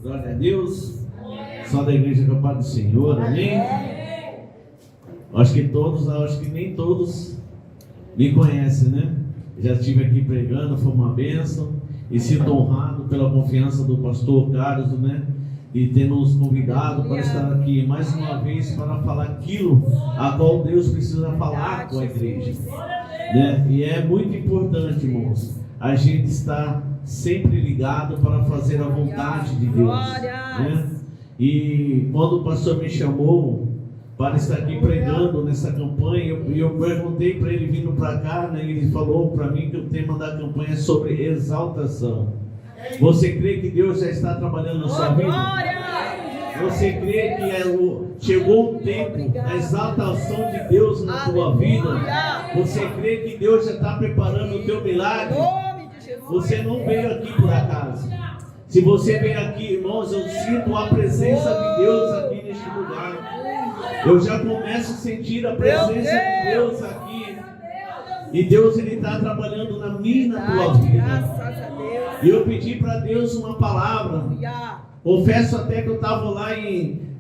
Glória a Deus. Só da igreja com a paz do Senhor, amém? Acho que nem todos me conhecem, né? Já estive aqui pregando, foi uma bênção. E sinto honrado pela confiança do pastor Carlos, né? E ter nos convidado para estar aqui mais uma vez para falar aquilo a qual Deus precisa falar com a igreja, né? E é muito importante, irmãos, a gente estar sempre ligado para fazer a vontade de Deus, né? E quando o pastor me chamou para estar aqui pregando nessa campanha, eu perguntei para ele vindo para cá, né? Ele falou para mim que o tema da campanha é sobre exaltação. Você crê que Deus já está trabalhando na sua vida? Você crê que chegou o tempo da exaltação de Deus na tua vida? Você crê que Deus já está preparando o teu milagre? Você não veio aqui por acaso. Se você veio aqui, irmãos, eu sinto a presença de Deus aqui neste lugar. Eu já começo a sentir a presença de Deus aqui. E Deus, Ele está trabalhando na minha e na tua vida. E eu pedi para Deus uma palavra. Confesso até que eu estava lá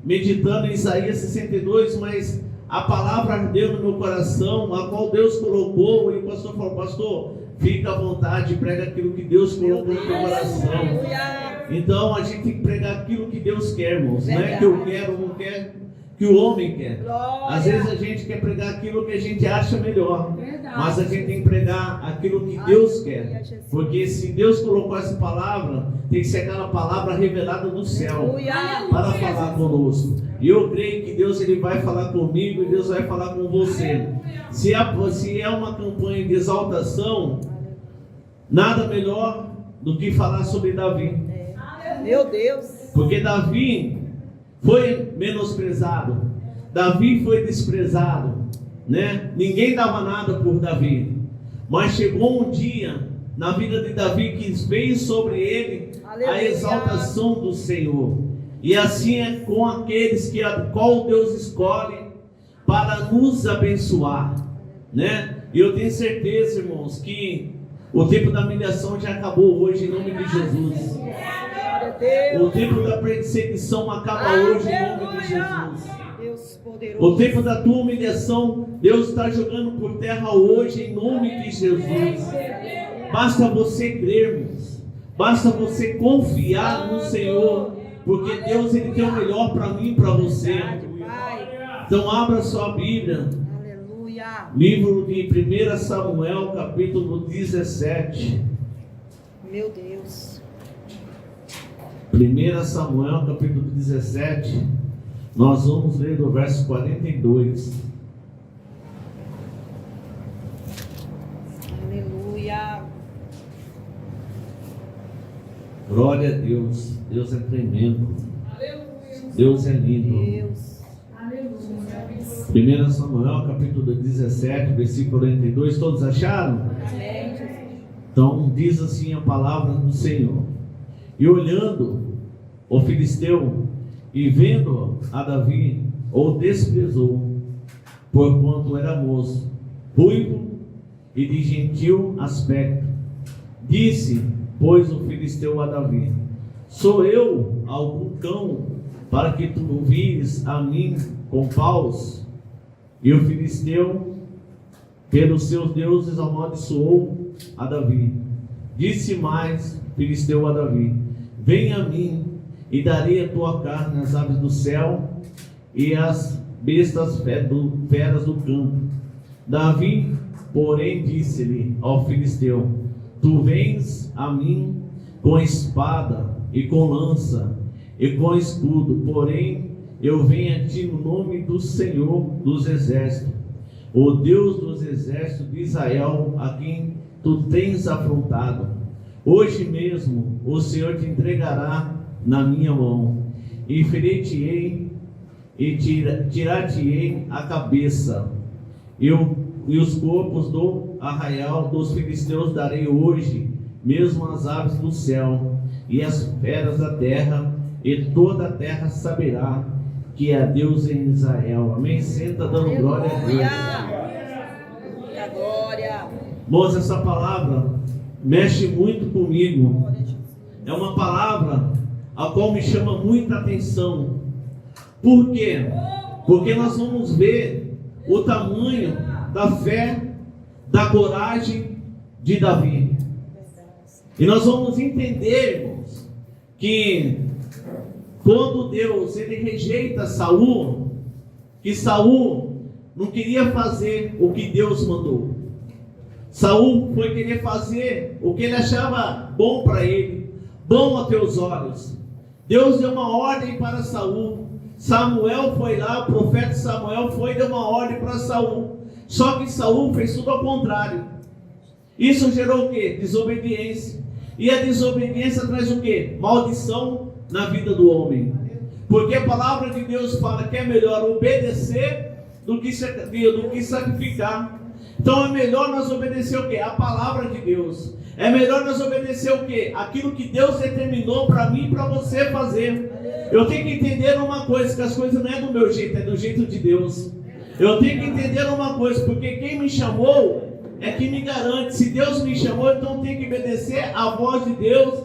meditando em Isaías 62, mas a palavra ardeu no meu coração, a qual Deus colocou. E o pastor falou: pastor, fica à vontade, prega aquilo que Deus colocou no teu coração. Então a gente tem que pregar aquilo que Deus quer, irmãos. Não é que eu quero, não quer, que o homem quer. Às vezes a gente quer pregar aquilo que a gente acha melhor, mas a gente tem que pregar aquilo que Deus quer, porque se Deus colocou essa palavra, tem que ser aquela palavra revelada do céu para falar conosco. E eu creio que Deus, Ele vai falar comigo e Deus vai falar com você. Se é uma campanha de exaltação, nada melhor do que falar sobre Davi. Meu Deus. Porque Davi foi menosprezado, Davi foi desprezado, né? Ninguém dava nada por Davi, mas chegou um dia na vida de Davi que veio sobre ele a exaltação do Senhor. E assim é com aqueles que a qual Deus escolhe para nos abençoar, né? E eu tenho certeza, irmãos, que o tempo da humilhação já acabou hoje, em nome de Jesus. O tempo da perseguição acaba hoje, em nome de Jesus. O tempo da tua humilhação, Deus está jogando por terra hoje, em nome de Jesus. Basta você crer, irmãos. Basta você confiar no Senhor, porque Deus, Ele tem o melhor para mim e para você. Então abra sua Bíblia. Livro de 1 Samuel, capítulo 17. Meu Deus. 1 Samuel, capítulo 17. Nós vamos ler do verso 42. Aleluia. Glória a Deus. Deus é tremendo. Deus é lindo. Deus. 1 Samuel, capítulo 17, versículo 42. Todos acharam? Então diz assim a palavra do Senhor: e olhando o filisteu e vendo a Davi, o desprezou, porquanto era moço, ruivo e de gentil aspecto. Disse, pois, o filisteu a Davi: sou eu algum cão para que tu vires a mim com paus? E o filisteu, pelos seus deuses, amaldiçoou a Davi. Disse mais o filisteu a Davi: vem a mim, e darei a tua carne às aves do céu e às bestas feras do campo. Davi, porém, disse-lhe ao filisteu: tu vens a mim com espada e com lança e com escudo, porém eu venho a ti no nome do Senhor dos exércitos, o Deus dos exércitos de Israel, a quem tu tens afrontado. Hoje mesmo o Senhor te entregará na minha mão, e ferir-te-ei e tirar-te-ei a cabeça, e os corpos do arraial dos filisteus darei hoje mesmo às aves do céu e às feras da terra, e toda a terra saberá que é Deus em Israel. Amém? Senta dando glória a Deus. Glória. Moça, essa palavra mexe muito comigo. É uma palavra a qual me chama muita atenção. Por quê? Porque nós vamos ver o tamanho da fé, da coragem de Davi. E nós vamos entender, irmãos, que quando Deus ele rejeita Saul, que Saul não queria fazer o que Deus mandou. Saul foi querer fazer o que ele achava bom para ele, bom a teus olhos. Deus deu uma ordem para Saul. Samuel foi lá, o profeta Samuel foi e deu uma ordem para Saul. Só que Saul fez tudo ao contrário. Isso gerou o quê? Desobediência. E a desobediência traz o quê? Maldição na vida do homem. Porque a palavra de Deus fala que é melhor obedecer do que sacrificar. Então é melhor nós obedecer o quê? A palavra de Deus. É melhor nós obedecer o quê? Aquilo que Deus determinou para mim e para você fazer. Eu tenho que entender uma coisa, que as coisas não é do meu jeito, é do jeito de Deus. Eu tenho que entender uma coisa, porque quem me chamou é que me garante. Se Deus me chamou, então eu tenho que obedecer a voz de Deus.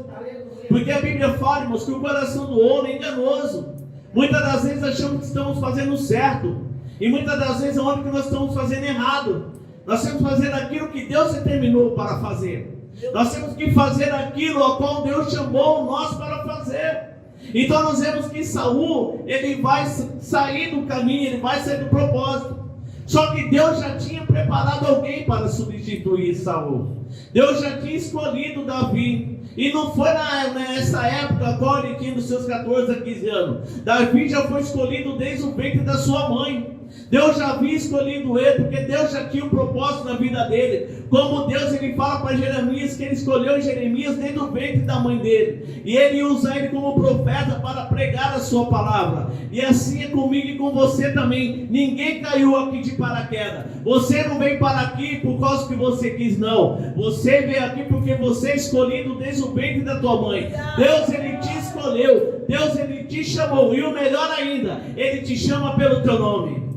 Porque a Bíblia fala, irmãos, que o coração do homem é enganoso. Muitas das vezes achamos que estamos fazendo certo. E muitas das vezes é onde que nós estamos fazendo errado. Nós temos que fazer aquilo que Deus determinou para fazer. Nós temos que fazer aquilo ao qual Deus chamou nós para fazer. Então nós vemos que Saul, ele vai sair do caminho, ele vai sair do propósito. Só que Deus já tinha preparado alguém para substituir Saul. Deus já tinha escolhido Davi. E não foi nessa época, quando ele tinha nos seus 14 a 15 anos. Davi já foi escolhido desde o ventre da sua mãe. Deus já havia escolhido ele, porque Deus já tinha um propósito na vida dele. Como Deus, ele fala para Jeremias que ele escolheu Jeremias desde o ventre da mãe dele. E ele usa ele como profeta para pregar a sua palavra. E assim é comigo e com você também. Ninguém caiu aqui de paraquedas. Você não veio para aqui por causa que você quis, não. Você veio aqui porque você é escolhido desde o ventre da tua mãe. Deus, ele te escolheu. Deus, ele te chamou. E o melhor ainda, ele te chama pelo teu nome.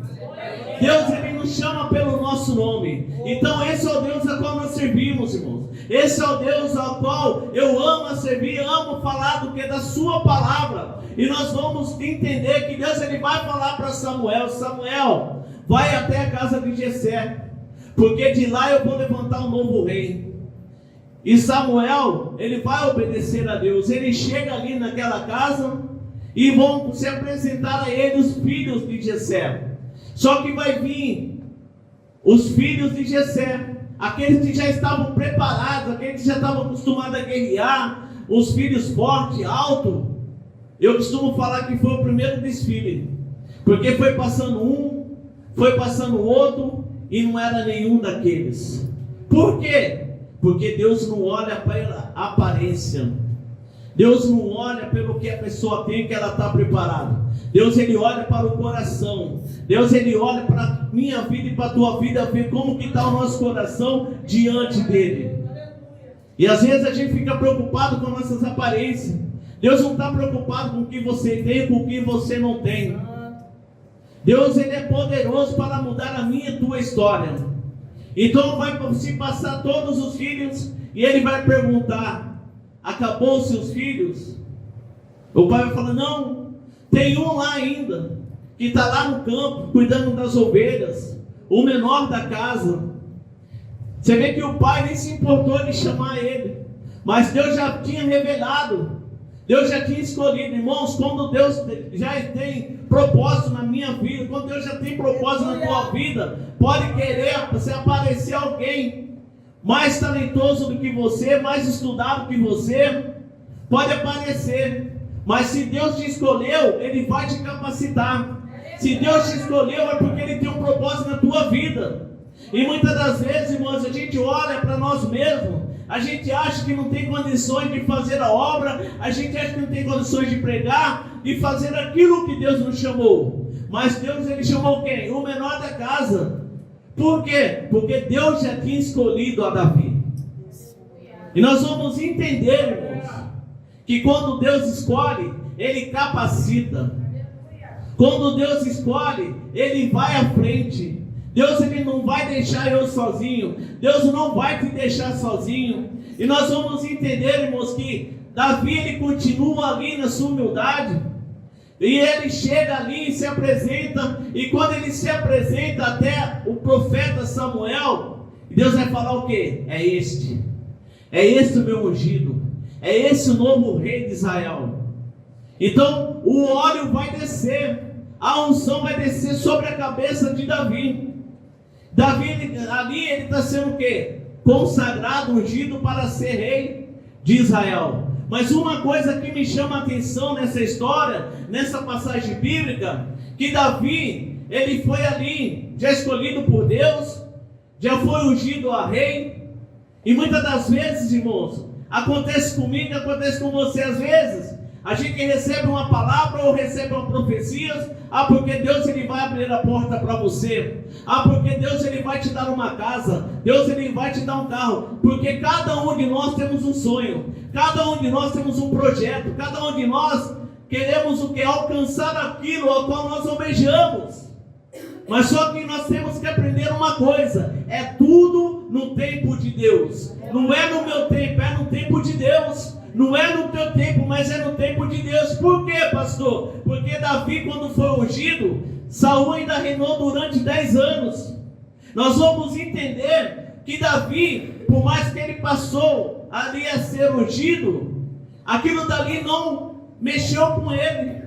Deus, ele nos chama pelo nosso nome. Então esse é o Deus a qual nós servimos, irmãos. Esse é o Deus ao qual eu amo servir, amo falar do que da sua palavra. E nós vamos entender que Deus, ele vai falar para Samuel: Samuel, vai até a casa de Jessé, porque de lá eu vou levantar um novo rei. E Samuel, ele vai obedecer a Deus. Ele chega ali naquela casa e vão se apresentar a ele os filhos de Jessé. Só que vai vir os filhos de Jessé, aqueles que já estavam preparados, aqueles que já estavam acostumados a guerrear, os filhos fortes, altos. Eu costumo falar que foi o primeiro desfile, porque foi passando um, foi passando o outro, e não era nenhum daqueles. Por quê? Porque Deus não olha pela aparência. Deus não olha pelo que a pessoa tem, que ela está preparada. Deus, ele olha para o coração. Deus, ele olha para a minha vida e para a tua vida, ver como que está o nosso coração diante dele. E às vezes a gente fica preocupado com nossas aparências. Deus não está preocupado com o que você tem, com o que você não tem. Deus, ele é poderoso para mudar a minha e a tua história. Então vai se passar todos os filhos e ele vai perguntar: acabou os seus filhos? O pai vai falar: não, tem um lá ainda, que está lá no campo, cuidando das ovelhas, o menor da casa. Você vê que o pai nem se importou de chamar ele, mas Deus já tinha revelado, Deus já tinha escolhido. Irmãos, quando Deus já tem propósito na minha vida, quando Deus já tem propósito na tua vida, pode querer se aparecer alguém mais talentoso do que você, mais estudado que você, pode aparecer. Mas se Deus te escolheu, ele vai te capacitar. Se Deus te escolheu, é porque ele tem um propósito na tua vida. E muitas das vezes, irmãos, a gente olha para nós mesmos, a gente acha que não tem condições de fazer a obra, a gente acha que não tem condições de pregar, de fazer aquilo que Deus nos chamou. Mas Deus, ele chamou quem? O menor da casa. Por quê? Porque Deus já tinha escolhido a Davi. E nós vamos entender, irmãos, que quando Deus escolhe, ele capacita. Quando Deus escolhe, ele vai à frente. Deus, ele não vai deixar eu sozinho. Deus não vai te deixar sozinho. E nós vamos entender, irmãos, que Davi, ele continua ali na sua humildade, e ele chega ali e se apresenta, e quando ele se apresenta até o profeta Samuel, Deus vai falar o quê? É este o meu ungido, é esse o novo rei de Israel. Então o óleo vai descer, a unção vai descer sobre a cabeça de Davi. Davi, ali ele está sendo o quê? Consagrado, ungido para ser rei de Israel. Mas uma coisa que me chama a atenção nessa história, nessa passagem bíblica, que Davi, ele foi ali, já escolhido por Deus, já foi ungido a rei, e muitas das vezes, irmãos, acontece comigo, acontece com você às vezes, a gente recebe uma palavra ou recebe uma profecia, porque Deus ele vai abrir a porta para você, porque Deus ele vai te dar uma casa, Deus ele vai te dar um carro, porque cada um de nós temos um sonho, cada um de nós temos um projeto, cada um de nós queremos o que? Alcançar aquilo ao qual nós almejamos. Mas só que nós temos que aprender uma coisa, é tudo no tempo de Deus, não é no meu tempo, é no tempo de Deus. Não é no teu tempo, mas é no tempo de Deus. Por quê, pastor? Porque Davi, quando foi ungido, Saul ainda reinou durante 10 anos. Nós vamos entender que Davi, por mais que ele passou ali a ser ungido, aquilo dali não mexeu com ele.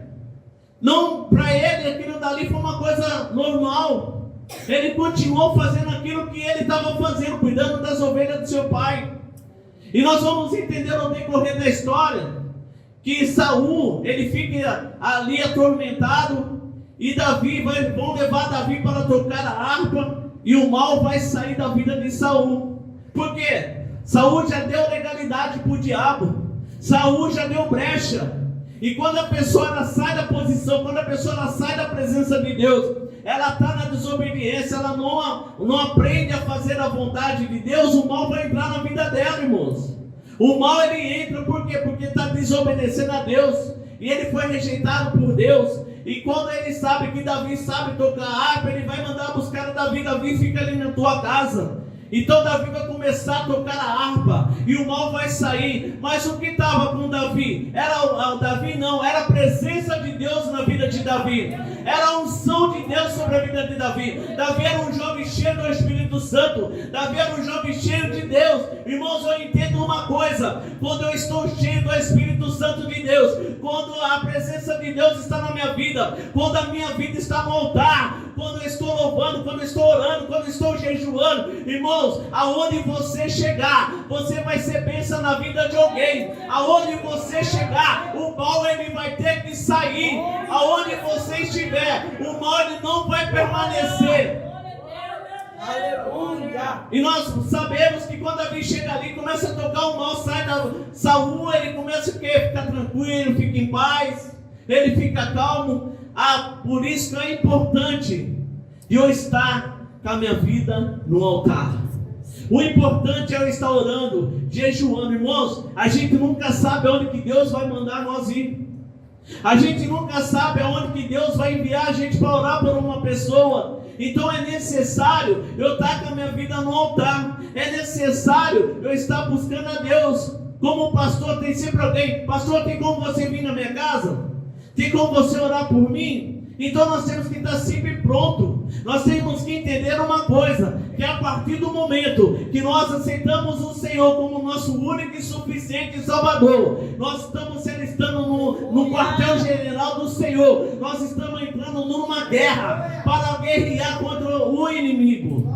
Não, para ele, aquilo dali foi uma coisa normal. Ele continuou fazendo aquilo que ele estava fazendo, cuidando das ovelhas do seu pai. E nós vamos entender no decorrer da história que Saul, ele fica ali atormentado, e vão levar Davi para tocar a harpa, e o mal vai sair da vida de Saul. Por quê? Saul já deu legalidade para o diabo, Saul já deu brecha. E quando a pessoa ela sai da posição, quando a pessoa ela sai da presença de Deus, ela está na desobediência, ela não aprende a fazer a vontade de Deus, o mal vai entrar na vida dela, irmãos. O mal ele entra por quê? Porque está desobedecendo a Deus, e ele foi rejeitado por Deus. E quando ele sabe que Davi sabe tocar harpa, ele vai mandar buscar Davi. Davi fica ali na tua casa. Então Davi vai começar a tocar a harpa, e o mal vai sair. Mas o que estava com Davi? Era a presença de Deus na vida de Davi, era a unção de Deus sobre a vida de Davi. Davi era um jovem cheio do Espírito Santo, Davi era um jovem cheio de Deus. Irmãos, eu entendo uma coisa: quando eu estou cheio do Espírito Santo de Deus, quando a presença de Deus está na minha vida, quando a minha vida está no altar, quando eu estou louvando, quando eu estou orando, quando eu estou jejuando, irmãos, aonde você chegar, você vai ser bênção na vida de alguém. Aonde você chegar, o mal ele vai ter que sair. Aonde você estiver, o mal ele não vai permanecer. Aleluia. E nós sabemos que quando Davi chega ali, começa a tocar, o mal sai da Saul, ele começa a ficar tranquilo, fica em paz, ele fica calmo. Por isso que é importante eu estar com a minha vida no altar. O importante é eu estar orando, jejuando. Irmãos, a gente nunca sabe aonde que Deus vai mandar nós ir. A gente nunca sabe aonde que Deus vai enviar a gente para orar por uma pessoa. Então é necessário eu estar com a minha vida no altar. É necessário eu estar buscando a Deus. Como pastor, tem sempre alguém: pastor, tem como você vir na minha casa? Tem como você orar por mim? Então nós temos que estar sempre pronto. Nós temos que entender uma coisa, que a partir do momento que nós aceitamos o Senhor como nosso único e suficiente Salvador, nós estamos estando no quartel-general do Senhor. Nós estamos entrando numa guerra para guerrear contra o inimigo.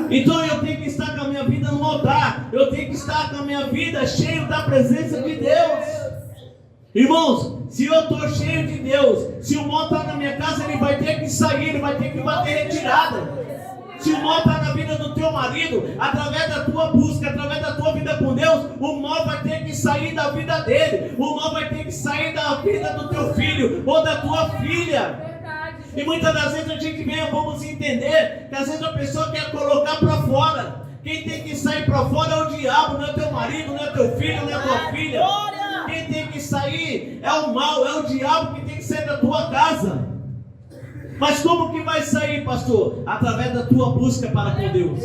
Então eu tenho que estar com a minha vida no altar. Eu tenho que estar com a minha vida cheio da presença de Deus. Irmãos, se eu estou cheio de Deus, se o mal está na minha casa, ele vai ter que sair, ele vai ter que bater retirada. Se o mal está na vida do teu marido, através da tua busca, através da tua vida com Deus, o mal vai ter que sair da vida dele. O mal vai ter que sair da vida do teu filho ou da tua filha. E muitas das vezes a gente vamos entender que às vezes a pessoa quer colocar para fora. Quem tem que sair para fora é o diabo, não é teu marido, não é teu filho, não é tua filha. Quem tem que sair é o mal, é o diabo que tem que sair da tua casa. Mas como que vai sair, pastor? Através da tua busca para com Deus.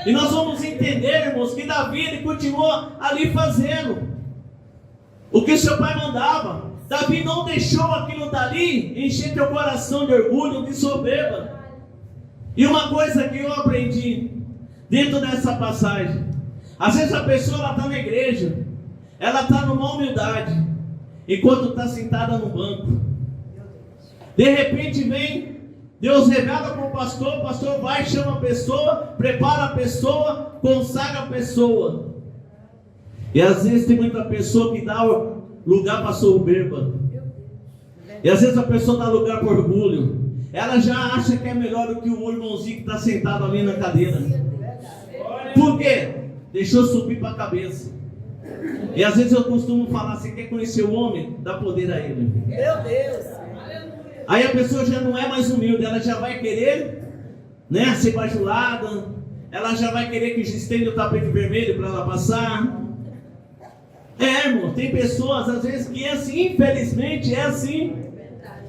E nós vamos entender, irmãos, que Davi, ele continuou ali fazendo o que seu pai mandava. Davi não deixou aquilo dali encher teu coração de orgulho, de soberba. E uma coisa que eu aprendi dentro dessa passagem: às vezes a pessoa está na igreja, ela está numa humildade, enquanto está sentada no banco. De repente vem, Deus revela para o pastor vai, chama a pessoa, prepara a pessoa, consagra a pessoa. E às vezes tem muita pessoa que dá lugar para soberba. E às vezes a pessoa dá lugar para orgulho. Ela já acha que é melhor do que o irmãozinho que está sentado ali na cadeira. Por quê? Deixou subir para a cabeça. E às vezes eu costumo falar: você quer conhecer o homem? Dá poder a ele. Meu Deus. Aí a pessoa já não é mais humilde, ela já vai querer, né, ser bajulada, ela já vai querer que estenda o tapete vermelho para ela passar. Irmão, tem pessoas às vezes que é assim, infelizmente é assim.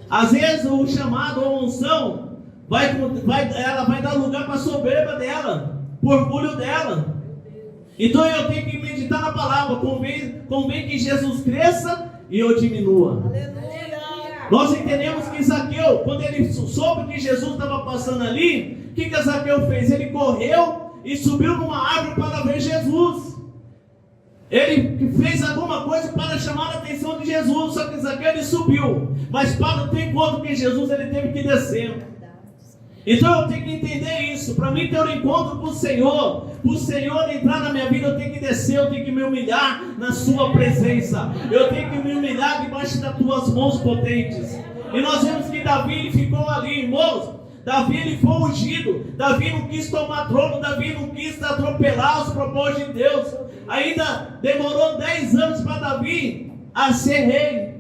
Às vezes o chamado ou a unção ela vai dar lugar para a soberba dela, para o orgulho dela. Então eu tenho que meditar na palavra. Convém que Jesus cresça e eu diminua. Aleluia. Nós entendemos que Zaqueu, quando ele soube que Jesus estava passando ali, o que Zaqueu fez? Ele correu e subiu numa árvore para ver Jesus. Ele fez alguma coisa para chamar a atenção de Jesus, só que Zaqueu ele subiu, mas para ter encontro com Jesus ele teve que descer. Então eu tenho que entender isso. Para mim ter um encontro com o Senhor, para o Senhor entrar na minha vida, eu tenho que descer, eu tenho que me humilhar na sua presença, eu tenho que me humilhar debaixo das tuas mãos potentes. E nós vemos que Davi ficou ali, irmãos. Davi ele foi ungido. Davi não quis tomar trono, Davi não quis atropelar os propósitos de Deus. Ainda demorou 10 anos para Davi a ser rei.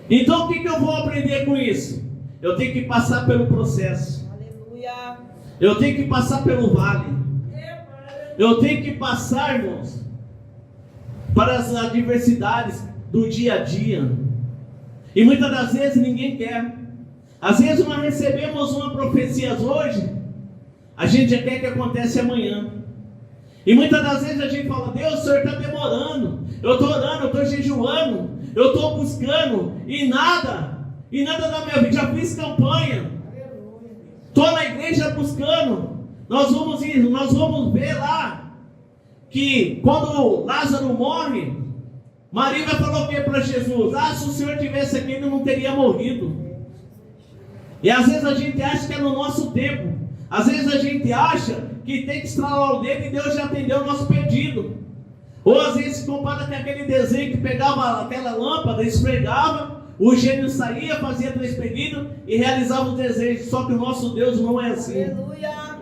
Então o que eu vou aprender com isso? Eu tenho que passar pelo processo. Aleluia. Eu tenho que passar pelo vale. Eu tenho que passar, irmãos, para as adversidades do dia a dia. E muitas das vezes ninguém quer. Às vezes nós recebemos uma profecia hoje, a gente já quer que aconteça amanhã. E muitas das vezes a gente fala: Deus, o Senhor está demorando. Eu estou orando, eu estou jejuando, eu estou buscando, e nada da minha vida. Já fiz campanha, estou na igreja buscando. Nós vamos ver lá que quando Lázaro morre, Maria falou o que para Jesus? Se o Senhor tivesse aqui, ele não teria morrido. E às vezes a gente acha que é no nosso tempo. Às vezes a gente acha que tem que estralar o dedo e Deus já atendeu o nosso pedido. Ou às vezes se compara com aquele desenho que pegava aquela lâmpada, esfregava, o gênio saía, fazia 3 pedidos e realizava o desejo. Só que o nosso Deus não é assim. Aleluia.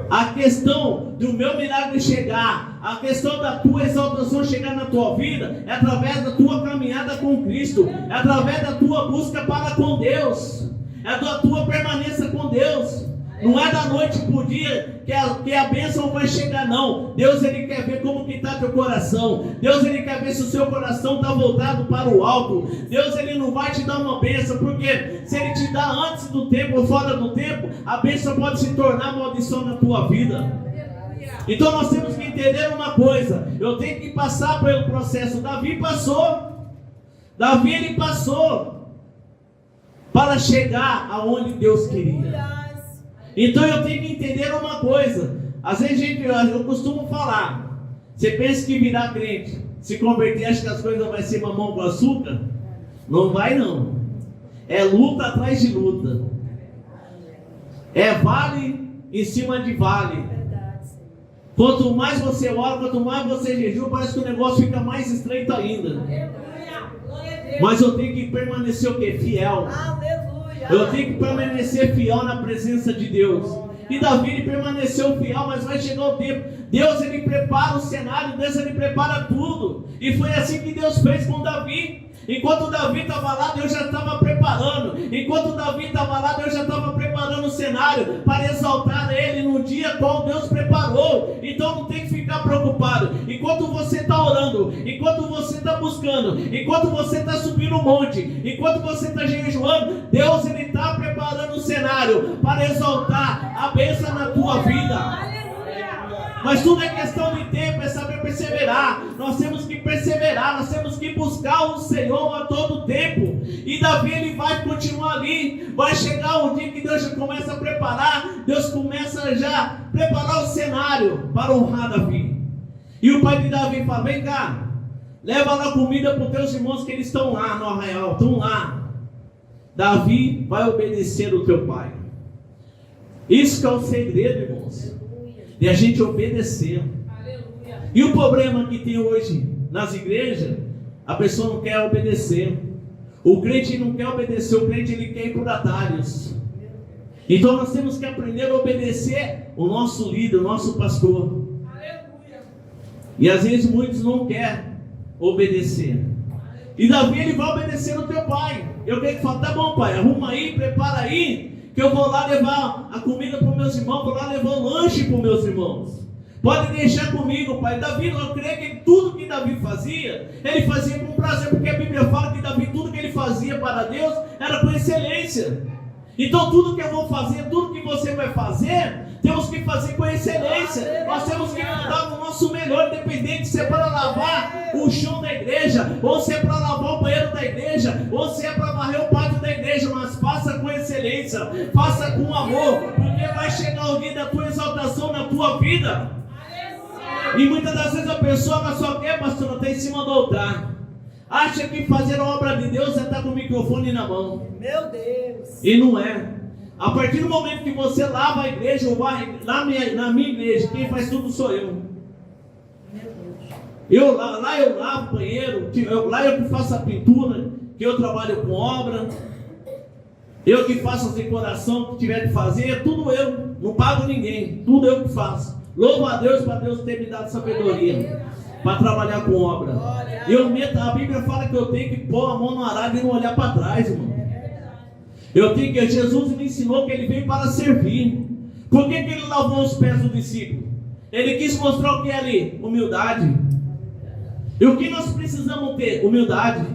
A questão do meu milagre chegar, a questão da tua exaltação chegar na tua vida, é através da tua caminhada com Cristo, é através da tua busca para com Deus, é da tua permanência com Deus. Não é da noite para o dia que a bênção vai chegar, não. Deus ele quer ver como que está teu coração. Deus ele quer ver se o seu coração está voltado para o alto. Deus ele não vai te dar uma bênção, porque se ele te dá antes do tempo ou fora do tempo, a bênção pode se tornar maldição na tua vida. Então nós temos que entender uma coisa: eu tenho que passar pelo processo. Davi ele passou para chegar aonde Deus queria. Então eu tenho que entender uma coisa. Às vezes eu costumo falar: você pensa que virar crente, se converter, acha que as coisas vão ser mamão com açúcar? Não vai não. É luta atrás de luta. É vale em cima de vale. Quanto mais você ora, quanto mais você jejua, parece que o negócio fica mais estreito ainda. Mas eu tenho que permanecer o quê? Fiel. Eu tenho que permanecer fiel na presença de Deus. E Davi ele permaneceu fiel, mas vai chegar o tempo. Deus ele prepara o cenário, Deus ele prepara tudo. E foi assim que Deus fez com Davi. Enquanto Davi estava lá, Deus já estava preparando. Enquanto Davi estava lá, Deus já estava preparando o cenário. cenário para exaltar Ele no dia qual Deus preparou. Então não tem que ficar preocupado. Enquanto você está orando, enquanto você está buscando, enquanto você está subindo o monte, enquanto você está jejuando, Deus está preparando o cenário para exaltar a bênção na tua vida. Mas tudo é questão de tempo, é saber perseverar. Nós temos que perseverar, nós temos que buscar o Senhor a todo tempo. E Davi, ele vai continuar ali. Vai chegar um dia que Deus já começa a preparar, Deus começa já a preparar o cenário para honrar Davi. E o pai de Davi fala: vem cá, leva lá comida para os teus irmãos que eles estão lá no arraial, estão lá. Davi vai obedecer o teu pai. Isso que é o segredo, irmãos, de a gente obedecer. Aleluia. E o problema que tem hoje nas igrejas, a pessoa não quer obedecer. O crente não quer obedecer, o crente ele quer ir por atalhos. Então nós temos que aprender a obedecer o nosso líder, o nosso pastor. Aleluia. E às vezes muitos não querem obedecer. E Davi, ele vai obedecer o teu pai. Eu quero que fale: tá bom, pai, arruma aí, prepara aí, que eu vou lá levar a comida para os meus irmãos, vou lá levar o lanche para os meus irmãos. Pode deixar comigo, pai. Davi, eu creio que tudo que Davi fazia, ele fazia com prazer, porque a Bíblia fala que Davi, tudo que ele fazia para Deus, era com excelência. Então tudo que eu vou fazer, tudo que você vai fazer, temos que fazer com excelência. Nós temos que dar o nosso melhor, independente se é para lavar o chão da igreja, ou se é para lavar o banheiro da igreja, ou se é para varrer o pátio da igreja. Mas faça com excelência, faça com amor, porque vai chegar o dia da tua exaltação na tua vida. E muitas das vezes a pessoa ela só quer, pastor, está em cima do altar. Acha que fazer a obra de Deus é estar com o microfone na mão. Meu Deus. E não é. A partir do momento que você lava a igreja, ou vai na minha igreja, quem faz tudo sou eu. Lá eu lavo o banheiro, lá eu que faço a pintura, que eu trabalho com obra, eu que faço as decorações que tiver de fazer, tudo eu, não pago ninguém, tudo eu que faço. Louvo a Deus para Deus ter me dado sabedoria para trabalhar com obra. A Bíblia fala que eu tenho que pôr a mão no arado e não olhar para trás, irmão. Jesus me ensinou que ele veio para servir. Por que ele lavou os pés do discípulo? Ele quis mostrar o que é ali? Humildade. E o que nós precisamos ter? Humildade.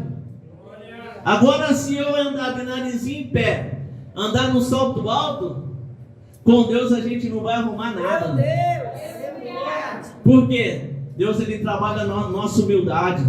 Agora, se eu andar de narizinho em pé, andar no salto alto, com Deus a gente não vai arrumar nada. Meu Deus. Por quê? Deus, ele trabalha na nossa humildade.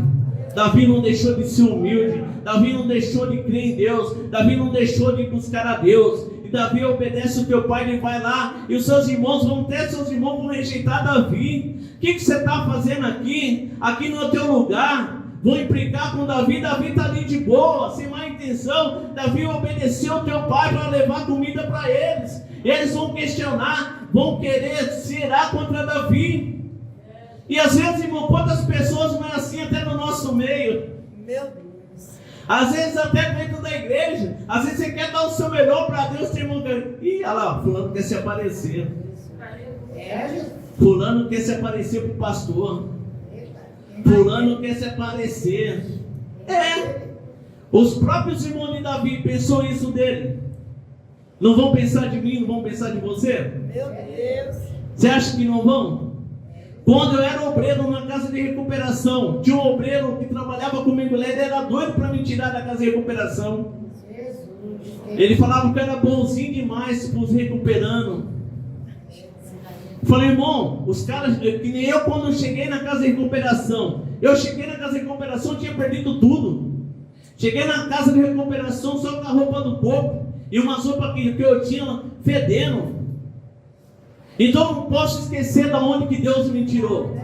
Davi não deixou de ser humilde. Davi não deixou de crer em Deus. Davi não deixou de buscar a Deus. E Davi obedece o teu pai, ele vai lá. E os seus irmãos vão rejeitar Davi. O que você está fazendo aqui? Aqui no teu lugar. Vão implicar com Davi. Davi está ali de boa, sem má intenção. Davi obedeceu o teu pai para levar comida para eles. Eles vão questionar, vão querer será contra Davi. E às vezes, irmão, quantas pessoas não é assim até no nosso meio? Meu Deus. Às vezes até dentro da igreja. Às vezes você quer dar o seu melhor para Deus, tem irmão que... Ih, olha lá, fulano quer se aparecer. Fulano quer se aparecer para o pastor. Fulano quer se aparecer. Os próprios irmãos de Davi pensou isso dele. Não vão pensar de mim, não vão pensar de você? Meu Deus. Você acha que não vão? Quando eu era obreiro na casa de recuperação, tinha um obreiro que trabalhava comigo lá, ele era doido para me tirar da casa de recuperação. Ele falava que eu era bonzinho demais para os recuperando. Falei, irmão, os caras, que nem eu quando eu cheguei na casa de recuperação, tinha perdido tudo. Cheguei na casa de recuperação só com a roupa do corpo e uma roupa que eu tinha fedendo. Então eu não posso esquecer de onde que Deus me tirou.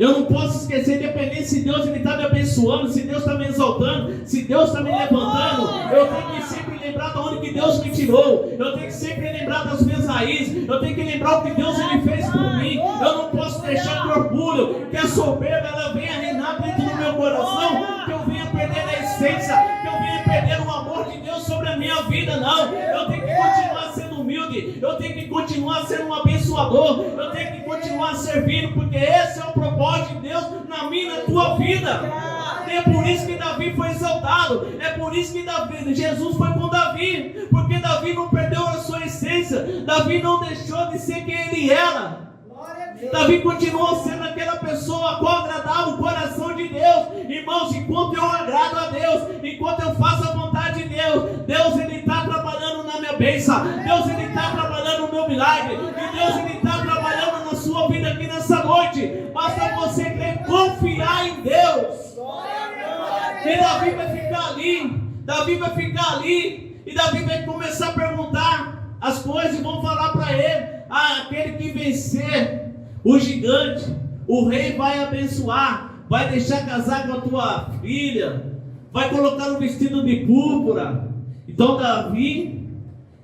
Eu não posso esquecer, independente se Deus está me abençoando, se Deus está me exaltando, se Deus está me levantando. Eu tenho que sempre lembrar de onde que Deus me tirou. Eu tenho que sempre lembrar das minhas raízes. Eu tenho que lembrar o que Deus ele fez por mim. Eu não posso deixar que o orgulho, que a soberba, ela venha reinar dentro do meu coração, que eu venha perder a essência, que eu venha perder o amor de Deus sobre a minha vida. Não, eu tenho que continuar sendo humilde, eu tenho que continuar sendo um abençoador, eu tenho que continuar servindo, porque esse é o propósito de Deus na minha e na tua vida. É por isso que Davi foi exaltado, é por isso que Jesus foi com Davi, porque Davi não perdeu a sua essência. Davi não deixou de ser quem ele era. Glória a Deus. Davi continuou sendo aquela pessoa a qual agradava o coração de Deus. Irmãos, enquanto eu agrado a Deus, enquanto eu faço a vontade de Deus, Deus ele está trabalhando na minha bênção, Deus ele está trabalhando no meu milagre, e Deus ele está trabalhando na sua vida aqui nessa noite. Basta você crer, confiar em Deus. E Davi vai ficar ali, Davi vai ficar ali, e Davi vai começar a perguntar as coisas e vão falar para ele: aquele que vencer o gigante, o rei vai abençoar, vai deixar casar com a tua filha, vai colocar um vestido de púrpura. Então Davi,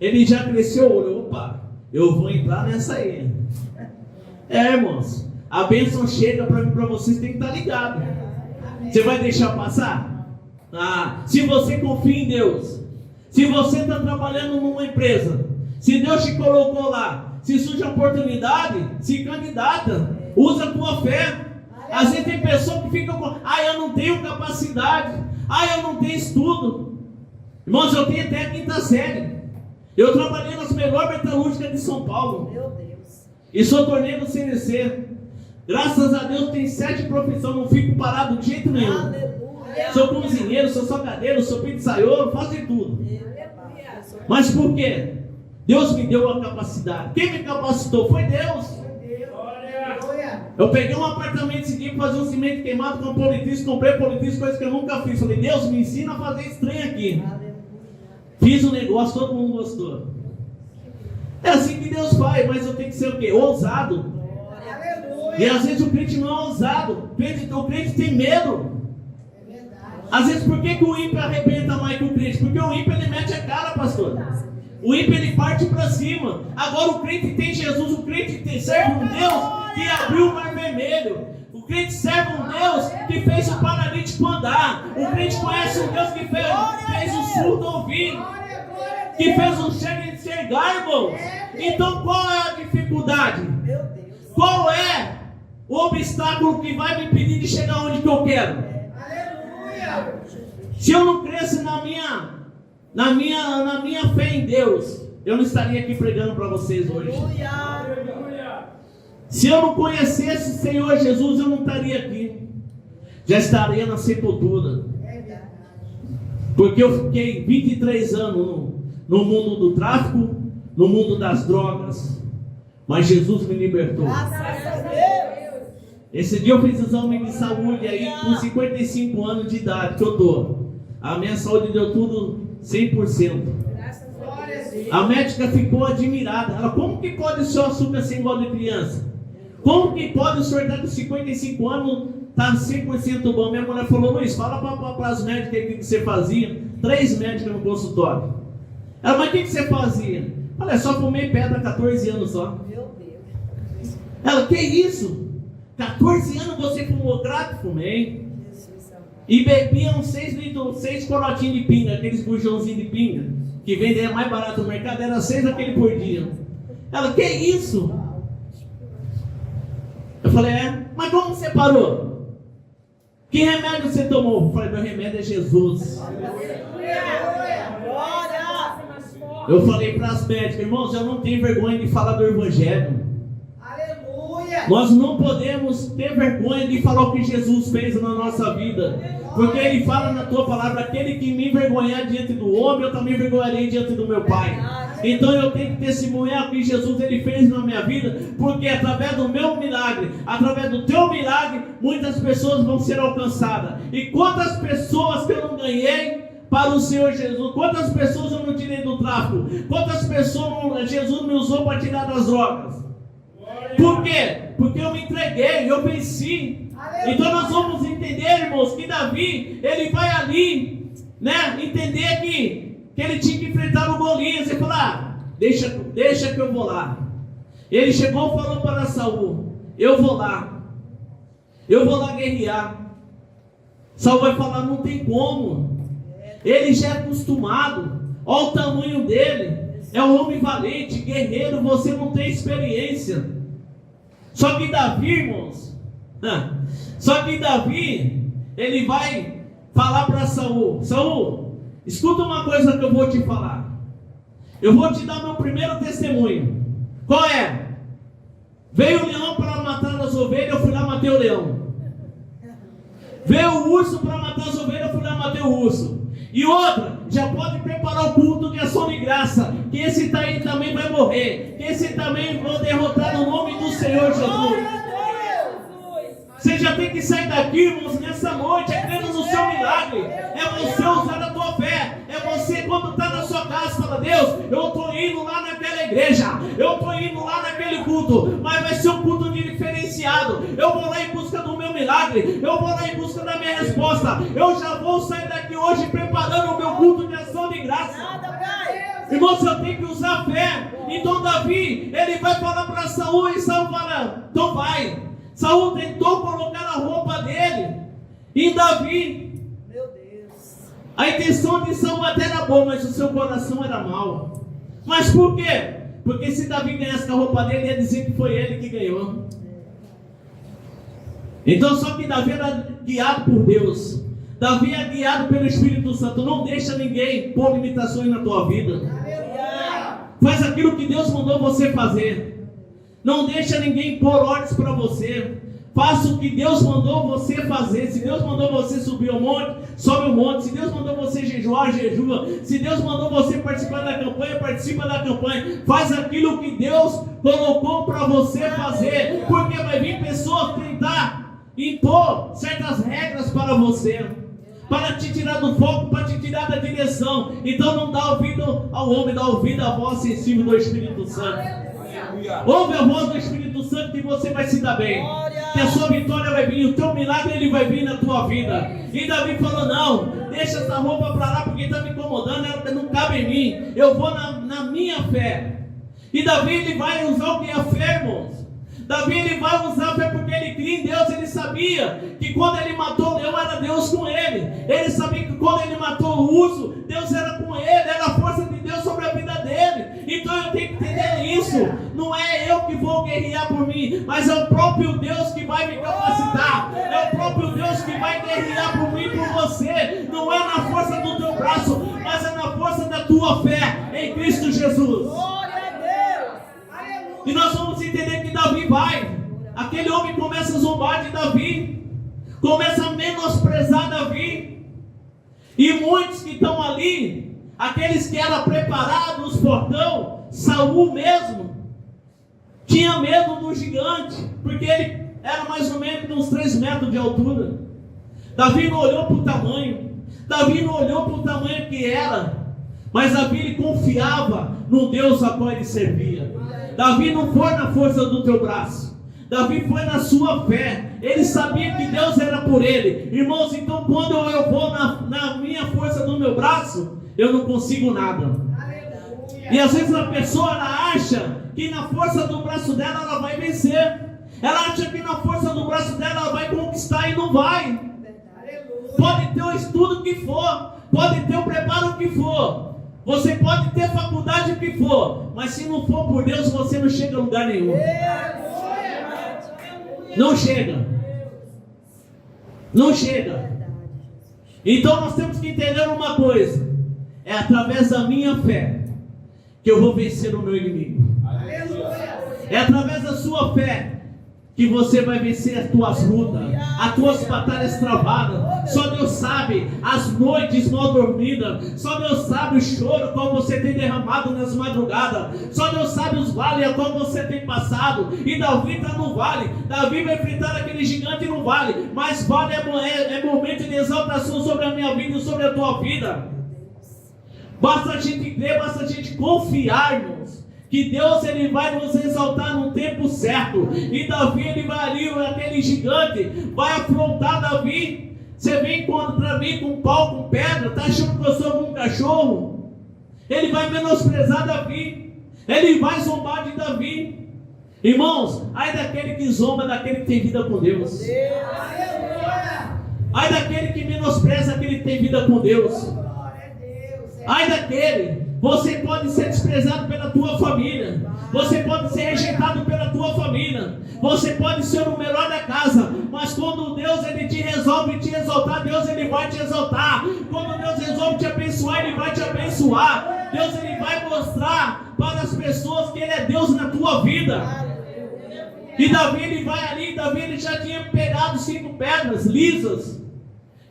ele já cresceu, olhou, opa, eu vou entrar nessa aí. Irmãos, a bênção chega para mim, para vocês, tem que estar ligado. Você vai deixar passar? Se você confia em Deus, se você está trabalhando numa empresa, se Deus te colocou lá, se surge a oportunidade, se candidata, usa a tua fé. Às vezes tem pessoa que fica com: eu não tenho capacidade, eu não tenho estudo. Irmãos, eu tenho até a 5ª série. Eu trabalhei nas melhores metalúrgicas de São Paulo. Meu Deus. E sou torneiro do CNC. Graças a Deus tem 7 profissões, não fico parado de jeito nenhum. Aleluia. Sou cozinheiro, sou salgadeiro, sou pizzaiolo, faço de tudo. Mas por quê? Deus me deu a capacidade. Quem me capacitou foi Deus. Eu peguei um apartamento esse dia para fazer um cimento queimado com politriz, comprei politriz, coisa que eu nunca fiz. Falei: Deus, me ensina a fazer esse trem aqui. Fiz o negócio, todo mundo gostou. É assim que Deus faz, mas eu tenho que ser o quê? Ousado. E às vezes o crente não é ousado, o crente tem medo. Às vezes, por que o ímpio arrebenta mais que o crente? Porque o ímpio ele mete a cara, pastor. O ímpio ele parte para cima. Agora o crente tem Jesus, o crente serve um Deus que abriu o mar vermelho. O crente serve um Deus que fez o paralítico andar. O crente conhece um Deus que fez o surdo ouvir, que fez o cego enxergar, irmãos. Então qual é a dificuldade? Qual é o obstáculo que vai me impedir de chegar onde que eu quero? Se eu não crescer na minha fé em Deus, eu não estaria aqui pregando para vocês hoje. Se eu não conhecesse o Senhor Jesus, eu não estaria aqui. Já estaria na sepultura. Porque eu fiquei 23 anos no mundo do tráfico, no mundo das drogas. Mas Jesus me libertou. Esse dia eu fiz exame de saúde aí com 55 anos de idade que eu tô. A minha saúde deu tudo 100%. A médica ficou admirada. Ela: como que pode o seu açúcar ser igual de criança? Como que pode o senhor estar com 55 anos, estar 100% bom? Minha mulher falou: Luiz, fala para as médicas aí o que você fazia. 3 médicas no consultório. Ela: mas o que você fazia? Olha, só fumei pedra há 14 anos só. Meu Deus. Ela: que isso? 14 anos você fumou crack? Fumei. E bebia uns 6 corotinhos de pinga, aqueles bujãozinhos de pinga, que vendem mais barato no mercado, era 6 aquele por dia. Ela: que isso? Eu falei: mas como você parou? Que remédio você tomou? Eu falei: meu remédio é Jesus. Eu falei para as médicas: irmãos, eu não tenho vergonha de falar do Evangelho. Nós não podemos ter vergonha de falar o que Jesus fez na nossa vida, porque Ele fala na tua palavra: aquele que me envergonhar diante do homem, eu também envergonharei diante do meu Pai. Então eu tenho que testemunhar o que Jesus ele fez na minha vida, porque através do meu milagre, através do teu milagre, muitas pessoas vão ser alcançadas. E quantas pessoas que eu não ganhei para o Senhor Jesus, quantas pessoas eu não tirei do tráfico, quantas pessoas Jesus me usou para tirar das drogas. Por quê? Porque eu me entreguei, eu venci. Então nós vamos entender, irmãos, que Davi, ele vai ali, né, entender que ele tinha que enfrentar o Golias. Ele falou: deixa que eu vou lá. Ele chegou e falou para Saul: eu vou lá guerrear. Saul vai falar: não tem como. Ele já é acostumado, olha o tamanho dele, é um homem valente, guerreiro, você não tem experiência. Só que Davi, irmãos, ele vai falar para Saul: Saul, escuta uma coisa que eu vou te falar. Eu vou te dar meu primeiro testemunho. Qual é? Veio o leão para matar as ovelhas, eu fui lá e matei o leão. Veio o urso para matar as ovelhas, eu fui lá e matei o urso. E outra, já pode preparar o culto de ação de graça, que esse aí também vai morrer, que esse também vou derrotar no nome do Senhor Jesus. Você já tem que sair daqui, irmãos, nessa noite, crendo no seu milagre. É você usar a tua fé. É você, quando está na sua casa, fala: Deus, eu estou indo lá naquela igreja, eu estou indo lá naquele culto, mas vai ser um culto diferenciado. Eu vou lá em busca do meu milagre, eu vou lá em busca da minha resposta. Eu já vou sair daqui hoje preparando o meu culto de ação de graça. Irmãos, eu tenho que usar a fé. Então Davi, ele vai falar para Saul, e Saul fala: então vai. Saul tentou colocar a roupa dele em Davi. Meu Deus. A intenção de Saul até era boa, mas o seu coração era mau. Mas por quê? Porque se Davi ganhasse com a roupa dele, ia dizer que foi ele que ganhou. Então só que Davi era guiado por Deus. Davi é guiado pelo Espírito Santo. Não deixa ninguém pôr limitações na tua vida. Faz aquilo que Deus mandou você fazer. Não deixa ninguém pôr ordens para você. Faça o que Deus mandou você fazer. Se Deus mandou você subir o monte, sobe o monte. Se Deus mandou você jejuar, jejua. Se Deus mandou você participar da campanha, participa da campanha. Faz aquilo que Deus colocou para você fazer. Porque vai vir pessoas tentar impor certas regras para você, para te tirar do foco, para te tirar da direção. Então não dá ouvido ao homem, dá ouvido à voz sensível do Espírito Santo. Ouve a voz do Espírito Santo que você vai se dar bem. Que a sua vitória vai vir, o teu milagre ele vai vir na tua vida. E Davi falou: não, deixa essa roupa para lá porque está me incomodando, ela não cabe em mim. Eu vou na minha fé. E Davi ele vai usar o que é a fé, irmãos. Davi ele vai usar a fé porque ele cria em Deus. Ele sabia que quando ele matou o leão era Deus com ele. Ele sabia que quando ele matou o urso, Deus era com ele, era a força de Deus sobre a vida dele. Então eu tenho que entender isso. Não é eu que vou guerrear por mim, mas é o próprio Deus que vai me capacitar. É o próprio Deus que vai guerrear por mim e por você. Não é na força do teu braço, mas é na força da tua fé em Cristo Jesus. E nós vamos entender que Davi vai. Aquele homem começa a zombar de Davi, começa a menosprezar Davi. E muitos que estão ali, aqueles que eram preparados, portão, Saul mesmo, tinha medo do gigante, porque ele era mais ou menos uns 3 metros de altura. Davi não olhou para o tamanho, Davi não olhou para o tamanho que era, mas Davi ele confiava no Deus a qual ele servia. Davi não foi na força do teu braço, Davi foi na sua fé. Ele sabia que Deus era por ele. Irmãos, então quando eu vou na minha força do meu braço, eu não consigo nada. Aleluia. E às vezes a pessoa ela acha que na força do braço dela ela vai vencer. Ela acha que na força do braço dela ela vai conquistar e não vai. Aleluia. Pode ter o estudo que for, pode ter o preparo que for, você pode ter faculdade que for, mas se não for por Deus, você não chega a lugar nenhum. Não chega. Não chega. Então nós temos que entender uma coisa: é através da minha fé que eu vou vencer o meu inimigo. É através da sua fé que você vai vencer as tuas lutas, as tuas batalhas travadas. Só Deus sabe as noites mal dormidas. Só Deus sabe o choro qual você tem derramado nas madrugadas. Só Deus sabe os vales a qual você tem passado. E Davi está no vale. Davi vai enfrentar aquele gigante no vale. Mas vale é momento de exaltação sobre a minha vida e sobre a tua vida. Basta a gente crer, basta a gente confiar, irmãos, que Deus ele vai nos exaltar no tempo certo. E Davi ele vai ali, aquele gigante vai afrontar Davi. Você vem contra mim com pau, com pedra, está achando que eu sou um cachorro? Ele vai menosprezar Davi, ele vai zombar de Davi. Irmãos, ai daquele que zomba, daquele que tem vida com Deus. Ai daquele que menospreza aquele que tem vida com Deus. Ai daquele. Você pode ser desprezado pela tua família. Você pode ser rejeitado pela tua família. Você pode ser o melhor da casa. Mas quando Deus ele te resolve te exaltar, Deus ele vai te exaltar. Quando Deus resolve te abençoar, ele vai te abençoar. Deus ele vai mostrar para as pessoas que Ele é Deus na tua vida. E Davi ele vai ali, Davi ele já tinha pegado 5 pedras lisas.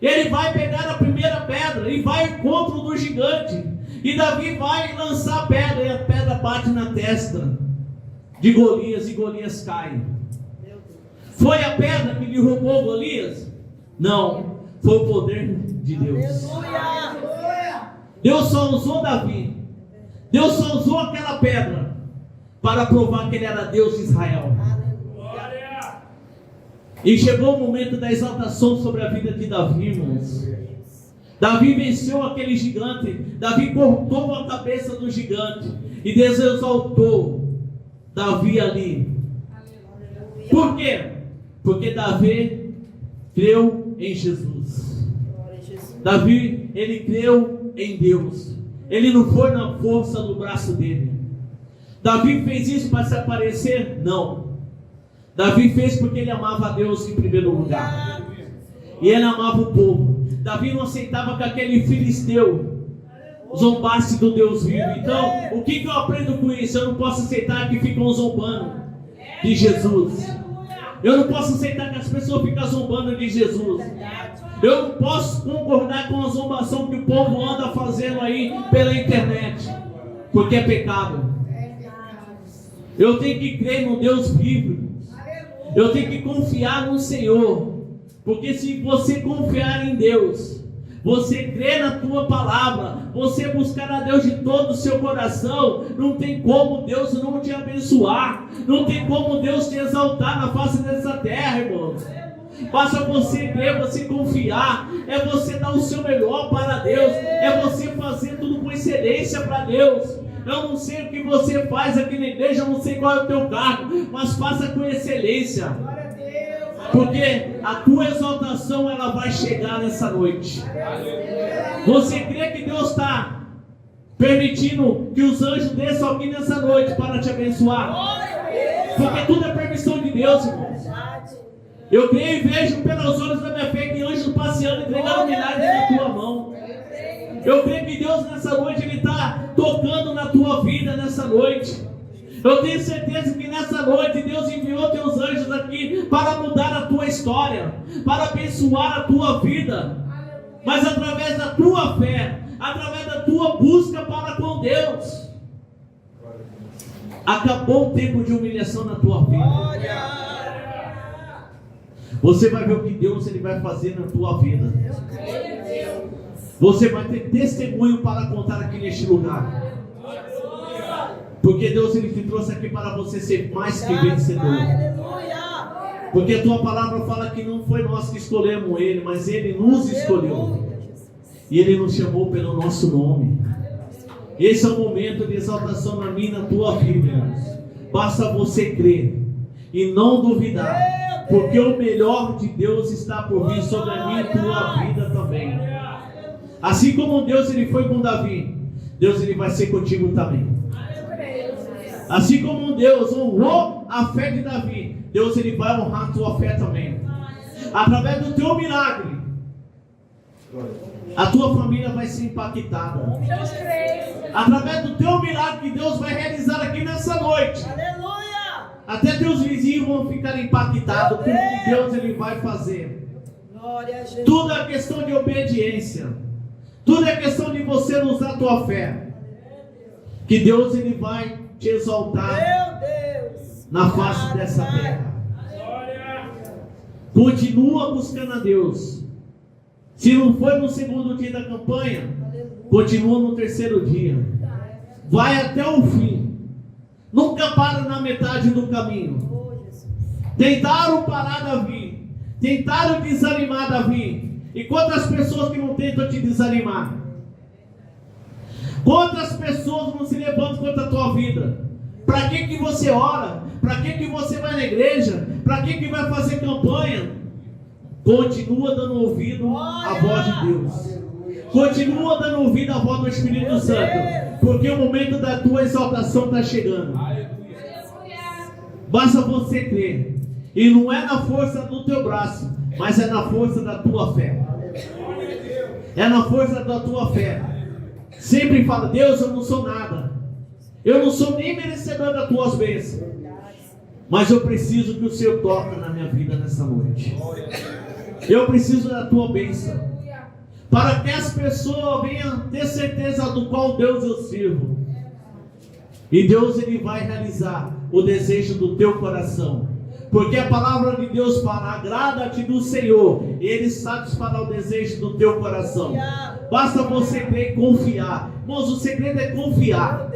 Ele vai pegar a primeira pedra e vai ao encontro do gigante. E Davi vai lançar a pedra e a pedra bate na testa de Golias e Golias cai. Foi a pedra que lhe roubou Golias? Não, foi o poder de Deus. Deus só usou Davi. Deus só usou aquela pedra para provar que Ele era Deus de Israel. E chegou o momento da exaltação sobre a vida de Davi, irmãos. Davi venceu aquele gigante. Davi cortou a cabeça do gigante. E Deus exaltou Davi ali. Por quê? Porque Davi creu em Jesus. Davi, ele creu em Deus. Ele não foi na força do braço dele. Davi fez isso para se aparecer? Não. Davi fez porque ele amava a Deus em primeiro lugar. E ele amava o povo. Davi não aceitava que aquele filisteu zombasse do Deus vivo. Então, o que eu aprendo com isso? Eu não posso aceitar que ficam zombando de Jesus. Eu não posso aceitar que as pessoas ficam zombando de Jesus. Eu não posso concordar com a zombação que o povo anda fazendo aí pela internet, porque é pecado. Eu tenho que crer no Deus vivo. Eu tenho que confiar no Senhor. Porque se você confiar em Deus, você crer na tua palavra, você buscar a Deus de todo o seu coração, não tem como Deus não te abençoar, não tem como Deus te exaltar na face dessa terra, irmãos. Basta você crer, você confiar, é você dar o seu melhor para Deus, é você fazer tudo com excelência para Deus. Eu não sei o que você faz aqui na igreja, eu não sei qual é o teu cargo, mas faça com excelência. Porque a tua exaltação ela vai chegar nessa noite. Você crê que Deus está permitindo que os anjos desçam aqui nessa noite para te abençoar? Porque tudo é permissão de Deus, irmão. Eu creio e vejo pelos olhos da minha fé que anjos passeando entregando milagres na tua mão. Eu creio que Deus nessa noite Ele está tocando na tua vida nessa noite. Eu tenho certeza que nessa noite Deus enviou teus anjos aqui para mudar a tua história, para abençoar a tua vida. Mas através da tua fé, através da tua busca para com Deus. Acabou o tempo de humilhação na tua vida. Você vai ver o que Deus ele vai fazer na tua vida. Você vai ter testemunho para contar aqui neste lugar. Porque Deus ele te trouxe aqui para você ser mais que vencedor. Porque a tua palavra fala que não foi nós que escolhemos Ele, mas Ele nos escolheu. E Ele nos chamou pelo nosso nome. Esse é o momento de exaltação na minha e na tua vida, irmãos. Basta você crer e não duvidar. Porque o melhor de Deus está por vir sobre a minha e tua vida também. Assim como Deus ele foi com Davi, Deus ele vai ser contigo também. Assim como Deus honrou a fé de Davi, Deus ele vai honrar a tua fé também. Através do teu milagre, a tua família vai ser impactada. Através do teu milagre que Deus vai realizar aqui nessa noite. Até teus vizinhos vão ficar impactados com o que Deus ele vai fazer. Tudo é questão de obediência. Tudo é questão de você usar a tua fé. Que Deus ele vai te exaltar na face dessa terra. Continua buscando a Deus. Se não foi no segundo dia da campanha, continua no terceiro dia. Vai até o fim. Nunca para na metade do caminho. Tentaram parar Davi. Tentaram desanimar Davi. E quantas pessoas que não tentam te desanimar? Quantas pessoas não se levantam contra a tua vida? Para que você ora? Para que você vai na igreja? Para que vai fazer campanha? Continua dando ouvido à voz de Deus. Continua dando ouvido à voz do Espírito Santo. Porque o momento da tua exaltação está chegando. Basta você crer. E não é na força do teu braço, mas é na força da tua fé. É na força da tua fé. Sempre fala: Deus, eu não sou nada, eu não sou nem merecedor das tuas bênçãos, mas eu preciso que o Senhor toque na minha vida nessa noite. Eu preciso da tua bênção, para que as pessoas venham ter certeza do qual Deus eu sirvo. E Deus, Ele vai realizar o desejo do teu coração, porque a palavra de Deus fala: agrada-te do Senhor, Ele satisfará o desejo do teu coração. Basta você crer e confiar. Irmãos, o segredo é confiar,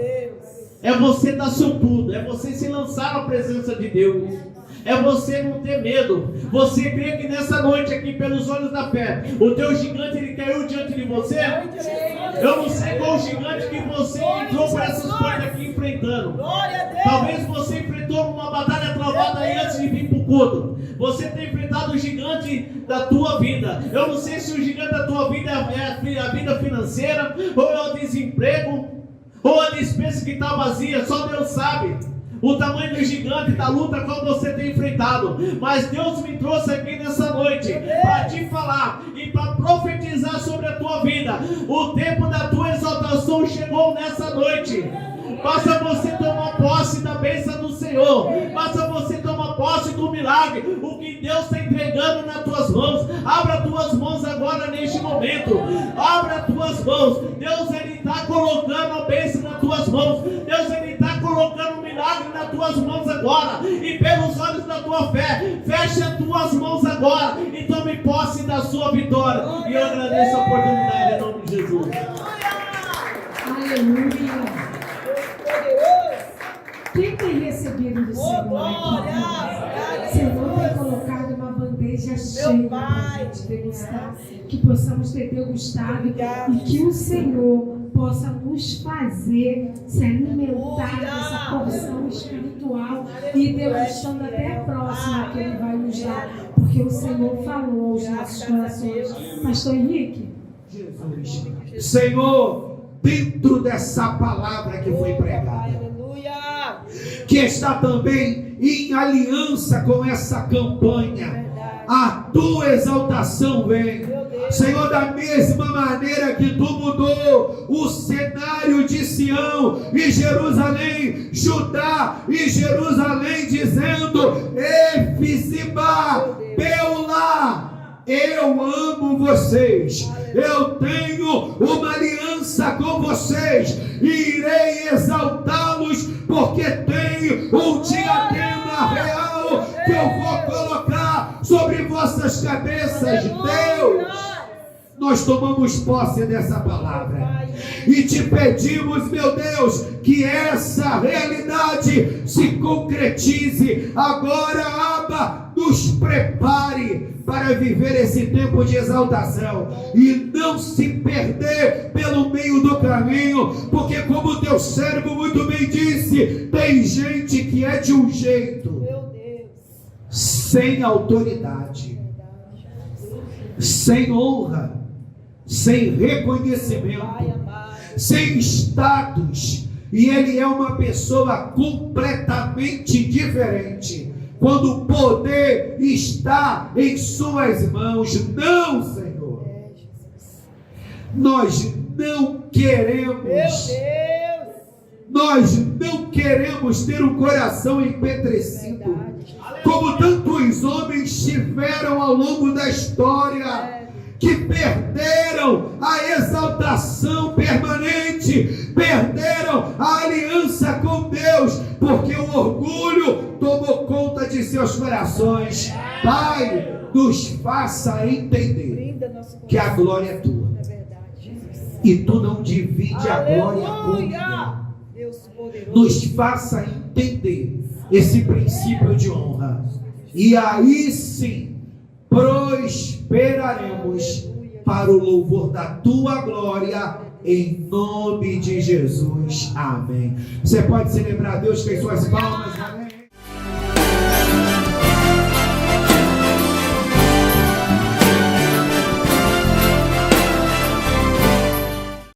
é você dar seu tudo, é você se lançar na presença de Deus, é você não ter medo. Você crê que nessa noite aqui, pelos olhos da fé, o teu gigante, ele caiu diante de você? Eu não sei qual gigante que você entrou por essas portas aqui enfrentando. Talvez você enfrentou uma batalha travada aí antes de vir para o culto. Você tem enfrentado o gigante da tua vida. Eu não sei se o gigante da tua vida é a vida financeira, ou é o desemprego, ou a despesa que está vazia. Só Deus sabe o tamanho do gigante da luta qual você tem enfrentado. Mas Deus me trouxe aqui nessa noite para te falar e para profetizar sobre a tua vida. O tempo da tua exaltação chegou nessa noite. Basta você tomar posse da bênção do Senhor, basta você tomar posse do milagre, o que Deus está entregando nas tuas mãos. Abra as tuas mãos agora neste momento, abra as tuas mãos. Deus, Ele está colocando a bênção nas tuas mãos. Deus, Ele está colocando o milagre nas tuas mãos agora, e pelos olhos da tua fé, feche as tuas mãos agora e tome posse da sua vitória. E eu agradeço a oportunidade em nome de Jesus. Aleluia. Quem tem recebido do Senhor? Senhor tem colocado uma bandeja cheia para a gente degustar, que possamos ter degustado e que o Senhor possa nos fazer se alimentar dessa porção espiritual e degustando até a próxima que Ele vai nos dar, porque o Senhor falou aos nossos corações. Pastor Henrique. Jesus. Senhor, dentro dessa palavra que foi pregada, que está também em aliança com essa campanha, a tua exaltação vem, Senhor, da mesma maneira que tu mudou o cenário de Sião e Jerusalém, Judá e Jerusalém, dizendo: Efizibá, Beulá, eu amo vocês, eu tenho uma aliança com vocês, e irei exaltá-los, porque tenho um diadema real que eu vou colocar sobre vossas cabeças. Deus, nós tomamos posse dessa palavra e te pedimos, meu Deus, que essa realidade se concretize agora. Abba, nos prepare para viver esse tempo de exaltação e não se perder pelo meio do caminho, porque, como teu servo muito bem disse, tem gente que é de um jeito, sem autoridade, sem honra, sem reconhecimento, sem status, e ele é uma pessoa completamente diferente quando o poder está em suas mãos. Não, Senhor, nós não queremos ter um coração empetrecido, como tantos homens tiveram ao longo da história, que perderam a exaltação permanente, perderam a aliança com Deus, porque o orgulho tomou conta de seus corações. Pai, nos faça entender que a glória é tua, e tu não divide a glória com ninguém. Nos faça entender esse princípio de honra, e aí sim prosperaremos para o louvor da tua glória, em nome de Jesus. Amém. Você pode celebrar a Deus com as suas palmas. Amém.